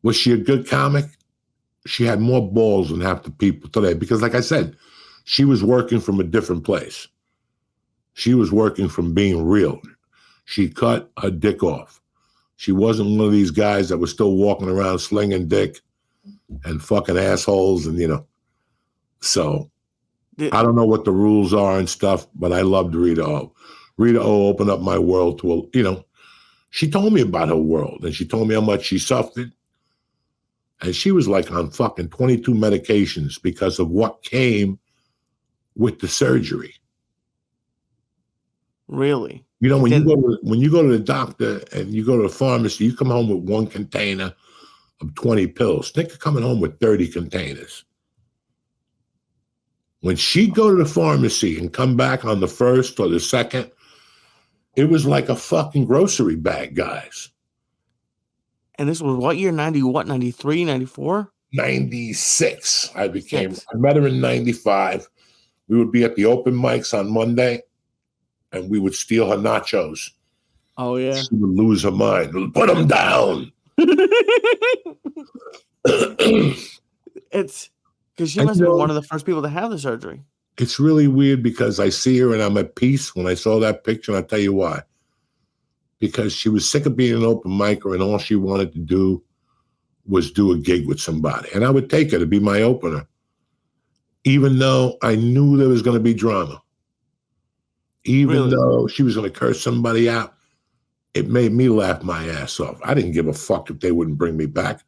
Was she a good comic? She had more balls than half the people today because, like I said, she was working from a different place. She was working from being real. She cut her dick off. She wasn't one of these guys that was still walking around slinging dick and fucking assholes and, So I don't know what the rules are and stuff, but I loved Rita O. Rita O opened up my world to, she told me about her world and she told me how much she suffered. And she was like on fucking 22 medications because of what came with the surgery. Really? When you go to the doctor and you go to the pharmacy, you come home with one container of 20 pills. Think of coming home with 30 containers. When she'd go to the pharmacy and come back on the first or the second, it was like a fucking grocery bag, guys. And this was what year? 93, 94? 96. I met her in 95. We would be at the open mics on Monday, and we would steal her nachos. Oh, yeah. She would lose her mind. Put them down. It's because she must have been one of the first people to have the surgery. It's really weird because I see her and I'm at peace when I saw that picture, and I'll tell you why. Because she was sick of being an open micer, and all she wanted to do was do a gig with somebody. And I would take her to be my opener, even though I knew there was going to be drama. Even though she was going to curse somebody out, it made me laugh my ass off. I didn't give a fuck if they wouldn't bring me back.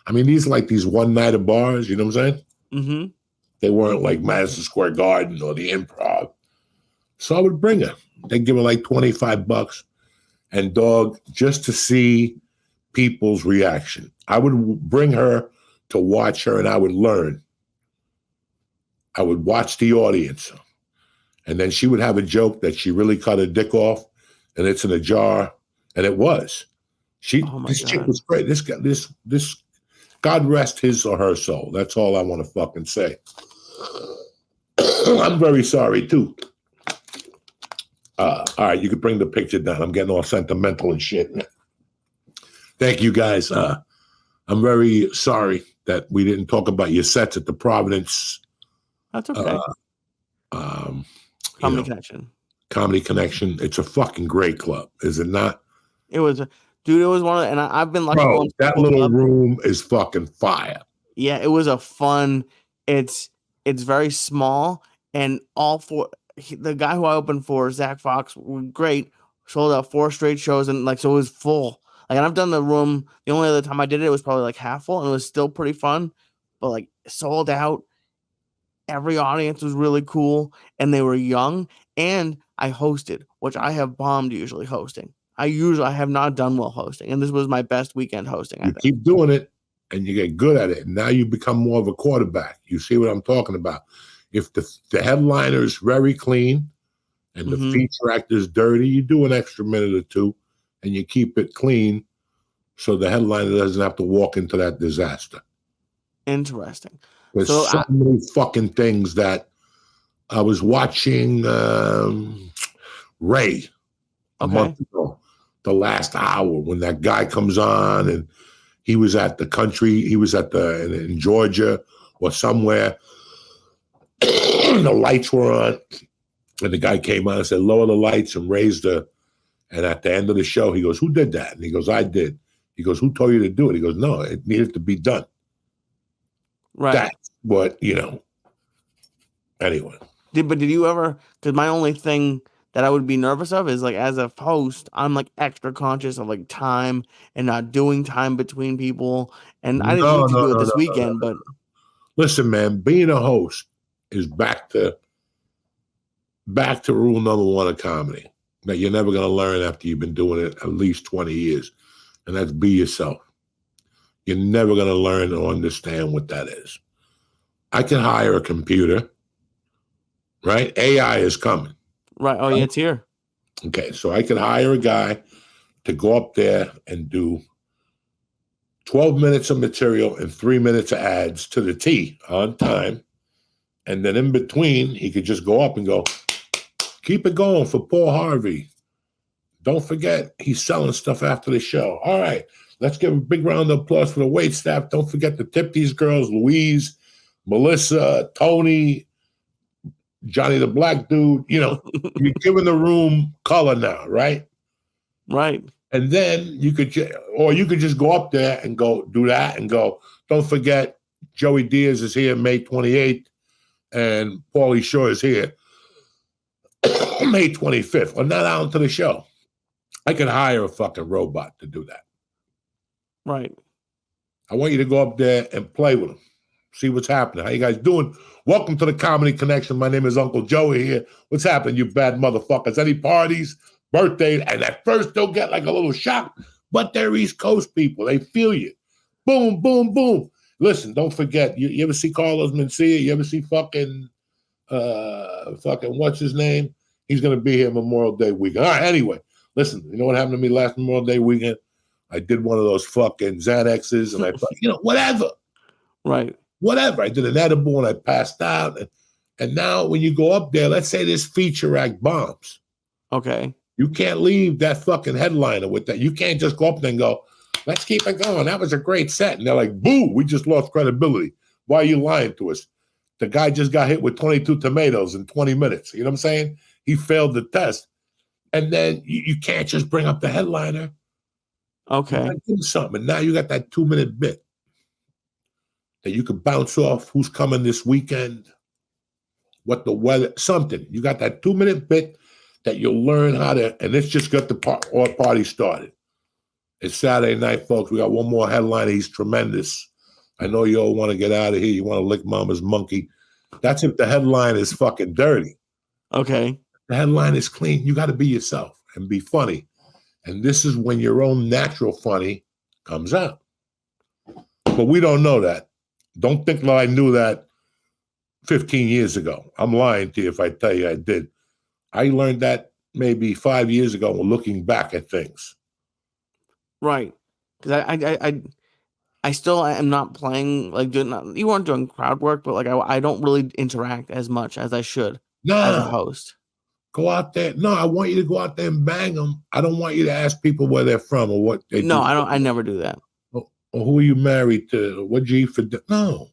I mean, these one-nighter bars, you know what I'm saying? Mm-hmm. They weren't like Madison Square Garden or the Improv. So I would bring her. They'd give her like $25. And dog, just to see people's reaction. I would bring her to watch her and I would learn. I would watch the audience. And then she would have a joke that she really cut her dick off and it's in a jar. And it was. This chick was great. This guy, this God rest his or her soul. That's all I want to fucking say. I'm very sorry too. All right, you can bring the picture down. I'm getting all sentimental and shit. Thank you, guys. I'm very sorry that we didn't talk about your sets at the Providence. That's okay. Comedy Connection. Comedy Connection. It's a fucking great club, is it not? It was, dude. It was one of, and I've been lucky. Bro, that little room is fucking fire. Yeah, it was a fun. It's very small, and all four. The guy who I opened for, Zach Fox, was great. Sold out 4 straight shows, and so it was full. And I've done the room. The only other time I did it was probably like half full, and it was still pretty fun. But sold out. Every audience was really cool, and they were young. And I hosted, which I have bombed usually hosting. I have not done well hosting, and this was my best weekend hosting. I think. Keep doing it, and you get good at it. And now you become more of a quarterback. You see what I'm talking about? If the headliner is very clean and the feature act is dirty, you do an extra minute or two and you keep it clean so the headliner doesn't have to walk into that disaster. Interesting. There's so many fucking things that I was watching Ray a month ago, the last hour when that guy comes on and he was at the country, he was in Georgia or somewhere. The lights were on, and the guy came on and said, lower the lights and raise the, and at the end of the show, he goes, who did that? And he goes, I did. He goes, who told you to do it? He goes, no, it needed to be done. Right. That's what, anyway. Did you ever, because my only thing that I would be nervous of is as a host, I'm extra conscious of time and not doing time between people. And I didn't need to do it this weekend, but. Listen, man, being a host is back to rule number 1 of comedy that you're never going to learn after you've been doing it at least 20 years. And that's be yourself. You're never going to learn or understand what that is. I can hire a computer, right? AI is coming. Right. Oh, yeah, it's here. Okay, so I could hire a guy to go up there and do 12 minutes of material and 3 minutes of ads to the T on time. And then in between, he could just go up and go, keep it going for Paul Harvey. Don't forget, he's selling stuff after the show. All right, let's give a big round of applause for the wait staff. Don't forget to tip these girls, Louise, Melissa, Tony, Johnny the black dude. You're giving the room color now, right? Right. And then you could just go up there and go do that and go, don't forget, Joey Diaz is here May 28th and Paulie Shore is here May 25th. Or not out to the show. I could hire a fucking robot to do that. Right. I want you to go up there and play with them. See what's happening. How you guys doing? Welcome to the Comedy Connection. My name is Uncle Joey here. What's happening, you bad motherfuckers? Any parties, birthdays? And at first they'll get like a little shock, but they're East Coast people. They feel you. Boom, boom, boom. Listen, don't forget. You ever see Carlos Mencia? You ever see fucking what's his name? He's going to be here Memorial Day weekend. All right, anyway. Listen, you know what happened to me last Memorial Day weekend? I did one of those fucking Xanaxes and I thought, whatever. Right. Whatever. I did an edible and I passed out. And now when you go up there, let's say this feature act bombs. Okay. You can't leave that fucking headliner with that. You can't just go up there and go, let's keep it going. That was a great set. And they're like, boo, we just lost credibility. Why are you lying to us? The guy just got hit with 22 tomatoes in 20 minutes. You know what I'm saying? He failed the test. And then you can't just bring up the headliner. Okay. Give him something. And now you got that 2-minute bit that you can bounce off. Who's coming this weekend? What the weather? Something. You got that 2-minute bit that you'll learn how to. And let's just get the party started. It's Saturday night, folks. We got one more headliner. He's tremendous. I know you all want to get out of here. You want to lick mama's monkey. That's if the headline is fucking dirty. Okay. The headline is clean. You got to be yourself and be funny. And this is when your own natural funny comes out. But we don't know that. Don't think that I knew that 15 years ago. I'm lying to you if I tell you I did. I learned that maybe 5 years ago when looking back at things. Right. Because I still am not playing, like, you weren't doing crowd work, but like I don't really interact as much as I should as a host. Go out there. No, I want you to go out there and bang them. I don't want you to ask people where they're from or what they do. No, I don't. I never do that. Or who are you married to? What'd you eat for dinner? No.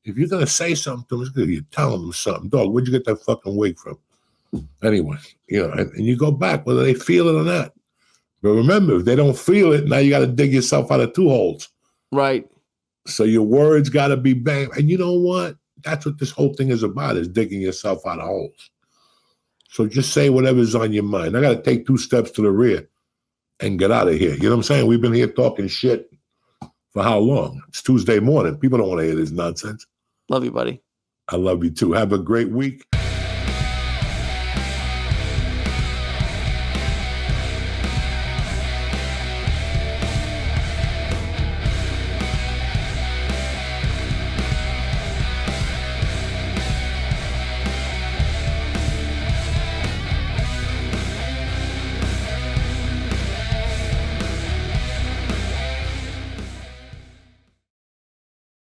If you're going to say something to them, it's good. You're telling them something. Dog, where'd you get that fucking wig from? Anyway, and you go back, whether they feel it or not. But remember, if they don't feel it, now you got to dig yourself out of 2 holes. Right. So your words got to be bang. And you know what? That's what this whole thing is about, is digging yourself out of holes. So just say whatever's on your mind. I got to take 2 steps to the rear and get out of here. You know what I'm saying? We've been here talking shit for how long? It's Tuesday morning. People don't want to hear this nonsense. Love you, buddy. I love you too. Have a great week.